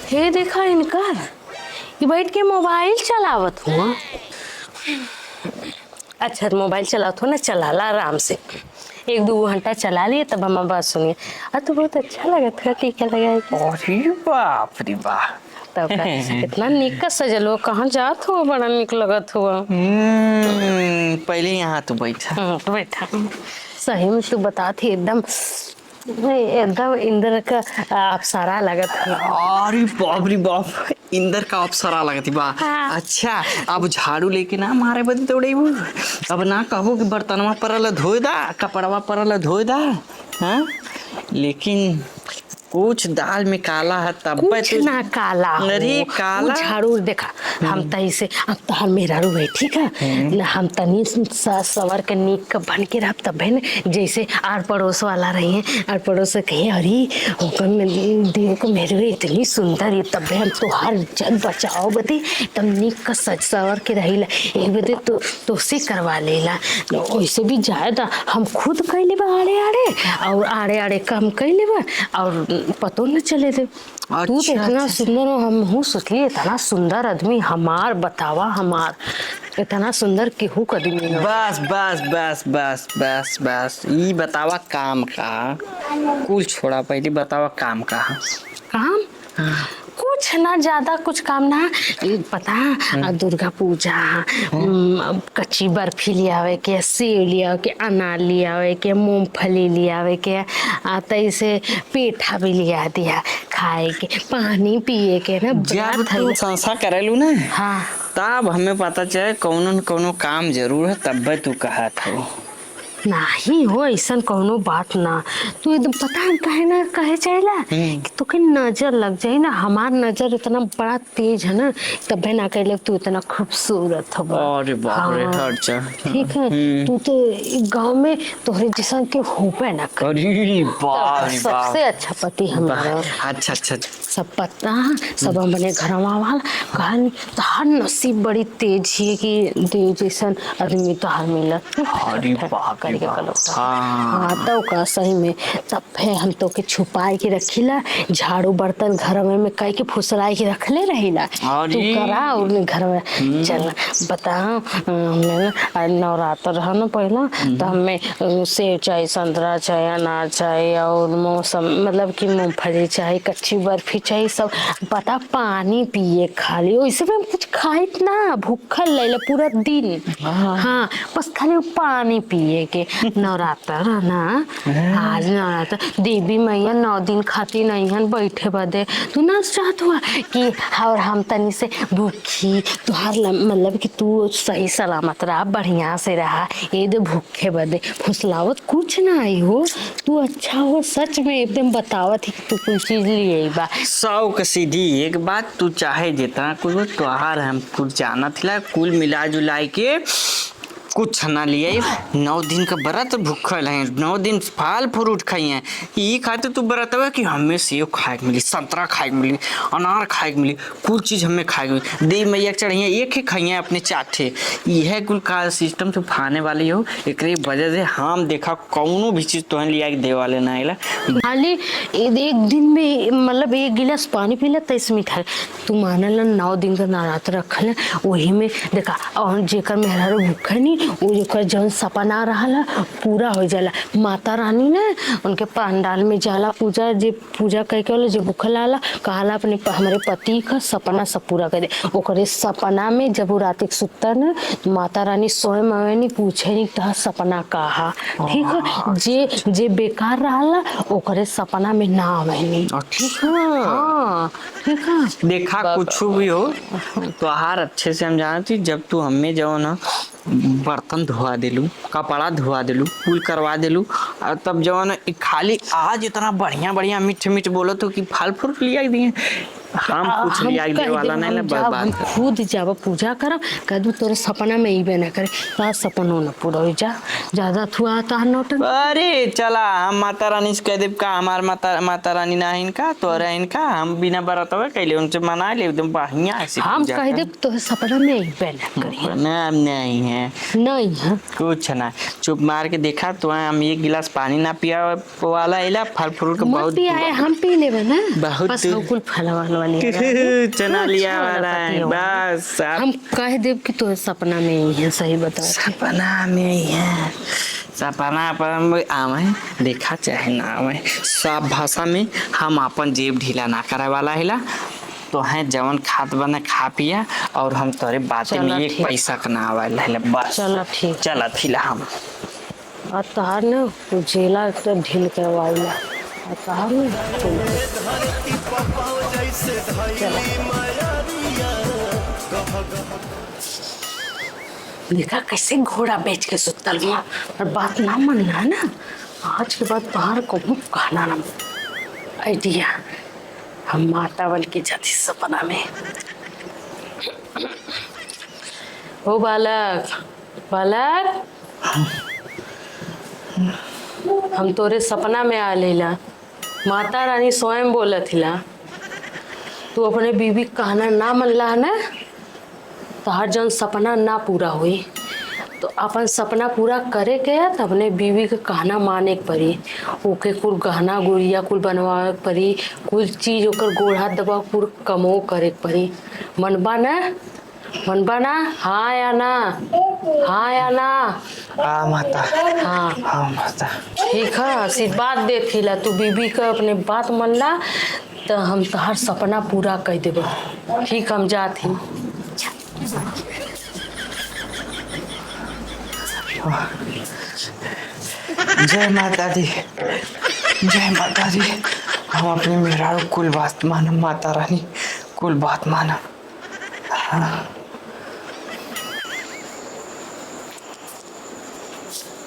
हे देखा इनकर ये बैठ के मोबाइल चलावत हुआ। अच्छा मोबाइल चलावत हो ना, चलाला आराम से, 1-2 घंटा चला लिए तब हम बात सुनिए। तो बहुत अच्छा लगा था, टीका लगाए। अरे बाप रे बाप, तब इतना निक सजल हो, कहाँ जात हो, बड़ा निक लगत हो। पहले यहाँ तो बैठा। बैठा सही में तू बता थी, एकदम एकदम इंद्र का अप्सरा लगत है। अरे बाप रे बाप, इंदर का अप्सरा लगती बा। हाँ। अच्छा अब झाड़ू लेके ना मारे बदी दौड़े, अब ना कहबो कि बर्तनवा परल धोए दा, कपड़वा परल धोए दा। हाँ लेकिन कुछ दाल में काला है तब कुछ ना काला हो। अरे काला झाड़ू देखा हम तही से अब तहार मेहरारू है ठीक है, हम तनी सवर के नीक का बन के रह तब है न, जैसे आर पड़ोस वाला रही है, आर पड़ोस से कहे अरे देव को मेरे इतनी सुंदर है, तब हम तुहार इज्जत बचाओ बदे तब नीक का सज सवर के रही एक बदे तो से करवा लेला। वैसे भी जायदा हम खुद कह लेबा आड़े आड़े, और आड़े आड़े काम कह लेबा और पतो न चले थे। अच्छा, तू तो इतना सुंदर हो, हम हूँ सोचलिए इतना सुंदर आदमी हमार बतावा, हमार इतना सुंदर केहू आदमी। बस बस बस बस बस बस ये बतावा काम का, कुल छोड़ा पहले बतावा काम का। काम कुछ ना ज्यादा कुछ काम ना, पता दुर्गा पूजा कच्ची बर्फी ले आवे के, सेव ले आवे के, अनार ले आवे के, मूंगफली ले आवे के, तैसे पेठा भी लिया दिया खाए के, पानी पिए के ना। जब तू संसा करेलू ना हाँ तब हमें पता चले कौनो न कौनो काम जरूर है, तब तू कहत हो। नहीं हो ऐसा कोनो बात ना, तू एकदम पता है कहे ना कहे चाहेला कि तू के नजर लग जाए ना, हमार नजर इतना बड़ा तेज है ना, तब ना कह तू इतना खूबसूरत हो। अरे बाप रे, हट जा। ठीक है तू तो गांव में तोहरे जैसा के होपे ना कर। अरे बाप रे बाप, सबसे अच्छा पति हमारा। अच्छा अच्छा सब पता सब अपने घर वाला कहन तहार नसीब बड़ी तेज है कि देव जैसन आदमी तहार मिलत। अरे बाप रे बाप, हाँ तो का सही में तब है हम तो के छुपाए के रखीला, झाड़ू बर्तन घर में कह के फुसलाए के रखले रहीला, तू करा और घर में चल। बता हमें नवरात्र रहा ना पहला, तो हमें सेव चाहिए, संतरा चाहिए, अनार चाहिए, और मौसम मतलब कि मूंगफली चाहिए, कच्ची बर्फी चाहिए, सब पता पानी पिए खाली, वैसे भी हम कुछ खाए ना, भूखल ले पूरा दिन। हाँ बस खाली पानी पिए के। नवरात्र ना आज नवरात्र देवी मैया 9 दिन खाती नहीं बैठे बदे, तू ना चाहत हुआ कि और हम तनी से भूखी तुहार मतलब कि तू सही सलामत रहा, बढ़िया से रहा, ये दे भूखे बदे फुसलावत कुछ ना आई हो। तू अच्छा हो सच में एकदम बतावत ही कि तू कोई चीज लिए बा। 100 का सीधी एक बात, तू चाहे जितना कुछ त्योहार हम कुछ जाना थिला, कुल मिला जुलाई के कुछ ना लिए। 9 दिन का व्रत भूखल है, 9 दिन फल फ्रूट खाई हैं, ये खाते तू व्रत है कि हमें सेव खाए के मिली, संतरा खाए के मिली, अनार खाए के मिली, कुल चीज हमें खाए के मिली। देव मैया चढ़िया एक ही खाई अपने चाटे, यह कुल का सिस्टम तो खाने वाली हो, एक वजह से हम देखा कौनो भी चीज तो लिया दे वाले ना आइला। खाली एक दिन में मतलब 1 गिलास पानी पीला तेईस मिठाई, तू मानल 9 दिन का नवरात्र रखल, वही में देखा और जेकर मेहरारू भूखा नहीं वो जो जौन सपना रहा पूरा हो जाला। माता रानी ने उनके पंडाल में जाला पूजा, जे पूजा कह के जो भूखल आला कहला अपने हमारे पति का सपना सब पूरा कर दे। ओकरे सपना में जब वो रात के सुतर न तो माता रानी स्वयं आवे नहीं पूछे नहीं तो सपना कहा, ठीक है, जे बेकार रहा ओकरे सपना में ना आवे नहीं, ठीक है। हाँ ठीक है देखा कुछ भी हो तो आहार अच्छे से हम जानती, जब तू हमें जाओ ना बर्तन धोआ दिलू, कपड़ा धोआ दिलू, कुल करवा दिलू, और तब जो ना खाली आज इतना बढ़िया बढ़िया मीठ मीठ बोलो तो कि फल फ्रूट लिया दिए, हम कुछ लिया दे वाला नहीं ना हम बात। खुद जाब पूजा करब कदू तोरे सपना में ही ना करे ता सपनो न पूरा हो जा ज्यादा थुआ ता नोटन। अरे चला हम माता रानी से कह देब का हमार माता रानी ना है इनका तोरा इनका हम बिना बरत हुए कैले उनसे मना ले एकदम बढ़िया से हम पूजा कह कर। देब तोरे सपना में ही ना करी ना नहीं है नहीं है कुछ ना चुप मार के देखा तो हम एक गिलास पानी ना पिया वाला इला फल फ्रूट का मत बहुत पिया है हम पी लेबे ना बहुत बस कुल फलवा वाली चना लिया वाला है बस आप हम कह देब कि तोरे सपना में ही है सही बता सपना में ही है सपना पर आवे देखा चाहे ना आवे सब भाषा में हम अपन जेब ढीला ना करे वाला हिला तो है जवन खात बना खा पिया और हम तोरे बातें में एक पैसा का ना आवे हिला बस चलो ठीक चला थिला हम और तहार न जेला तो ढील करवाइला और तहार न देखा कैसे घोड़ा बेच के सुतल हुआ और बात ना मनना ना आज के बाद बाहर को कहना ना आइडिया हम माता बल की जाती सपना में। ओ बालक बालक हम तोरे सपना में आ लेला माता रानी स्वयं बोलत हिला तू अपने बीबी कहना ना मनला ना तहार जन सपना ना पूरा हुई तो अपन सपना पूरा करे के है तो अपने बीवी के कहना माने के पड़ी ओके कुल गहना गुड़िया कुल बनवावे के पड़ी कुल चीज ओकर गोड़ हाथ दबा कुल कमो करे के पड़ी मनबा ना हाँ या ना हाँ या ना आ माता हाँ हाँ माता ठीक है आशीर्वाद दे थिला तू बीबी का अपने बात मनला तो हम तहार सपना पूरा कर देब ठीक हम जात ही जय माता दी जय माता दी हम अपने मेहरारू कुल बात मानम माता रानी कुल बात मानम हाँ।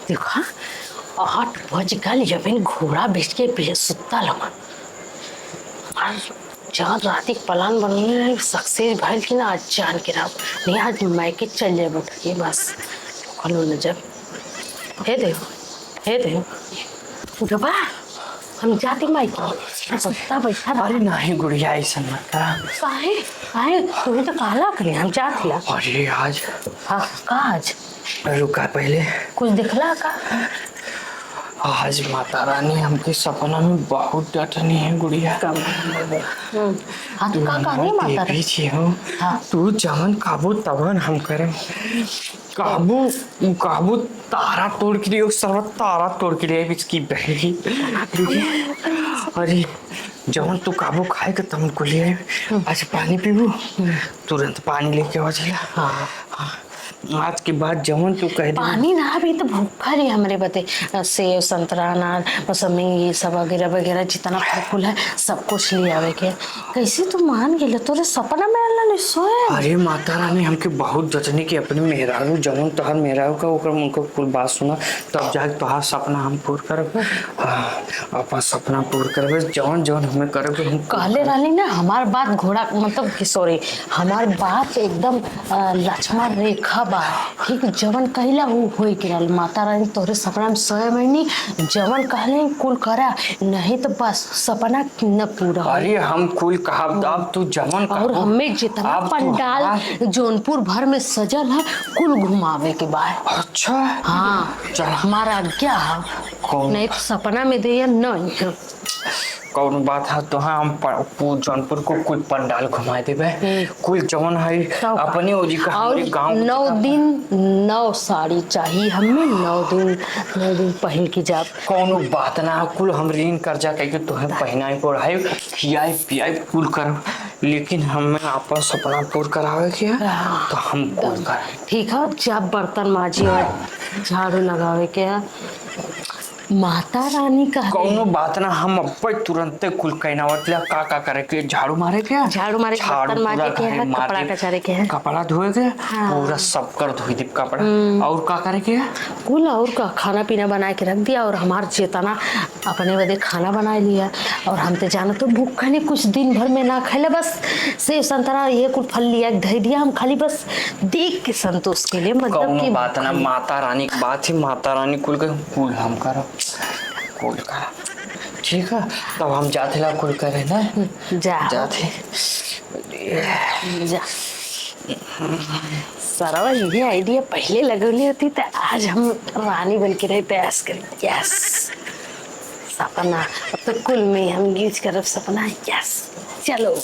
देखा 8 बज गल जमीन घोड़ा बेच के सुत्ता लगा जहाँ राती प्लान बनने सक्सेस भइल कि ना आज जान के रहा नहीं आज मायके चल जाए बैठ के बस कलो न जब हे देव उठबा हम जाते मायके सुत्ता बैठा अरे नहीं गुड़िया ऐसा मत करा काहे तुम्हें तो काला करे हम जात ला अरे आज हाँ काज रुका पहले कुछ दिखला का आज माता रानी हमके सपना में बहुत डटनी है गुड़िया हाँ तो का नहीं माता रे हो हाँ तू जमन काबू तवन हम करे काबू तारा तोड़ के लिए सर्व तारा तोड़ के लिए इसकी बहरी अरे जवन तू काबू खाए के तमन को लिए आज पानी पीबू तुरंत पानी लेके आ चला हाँ आज के बाद जवन तू कह दे पानी ना भी तो भूखा रही हमारे बते सेब संतरा अनार मौसमी ये सब वगैरह वगैरह जितना फल फूल है सब कुछ ले आवे के कैसे तू मान गेले तोरे सपना में अल्लाह ने सोए अरे माता रानी हमके बहुत जचने की अपने मेहरारू जवन तोहर मेहरारू का ओकर उनको कुल बात सुना तब जाके तोहार सपना हम पूरा करब अपन सपना पूरा करब जवन जवन हमें करब हम कहले रहली ना हमार बात घोड़ा मतलब सॉरी हमार बात एकदम लक्ष्मण रेखा बा ठीक जवन कहला वो होई के रहल माता रानी तोरे सपना में सोए महीनी जवन कहले कुल करा नहीं तो बस सपना न पूरा अरे हम कुल कहब अब तू जवन और हमें जितना पंडाल जौनपुर भर में सजल है कुल घुमावे के बाद अच्छा हाँ चल हमारा क्या है नहीं तो सपना में दे नहीं है कौन बात है तो हाँ हम जौनपुर को कुल पंडाल घुमा देवे कुल जवन है अपने ओजी का हमारे गांव 9 दिन 9 साड़ी चाहिए हमें 9 दिन पहन के जाब कौन बात ना कुल हम ऋण कर्जा करके तुम्हें पहनाई पढ़ाई खियाई पियाई कुल कर लेकिन हमें आपन सपना पूरा करावे के तो हम कुल कर ठीक है जब बर्तन माजी और झाड़ू लगावे के है माता रानी का कौनो बात ना, हम अब्बे तुरंते कुल कहनावत ला का करे के, झाड़ू मारे के, झाड़ू मारे के, बर्तन माजे के है, कपड़ा कचारे के है, कपड़ा धोए के, पूरा सब कर धोई दे कपड़ा। और का करे के कुल, और का खाना पीना बना के रख दिया, और हमार चेतना अपने बदे खाना बना लिया। और हम तो जाना तो भूखा नहीं, कुछ दिन भर में ना खाले, बस सेब संतरा ये कुछ फल लिया धर दिया, हम खाली बस देख के संतोष के लिए, मतलब कि बात ना माता रानी की बात है, माता रानी कुल के कुल हम करो, कुल करा ठीक है। तब हम जाते ला कुल करे ना, जाते जा। सरवा ये आइडिया पहले लगौली होती तो आज हम रानी बन के रहते ऐस करें। यस सपना, अब तो कुल में हम यूज करब सपना। यस चलो।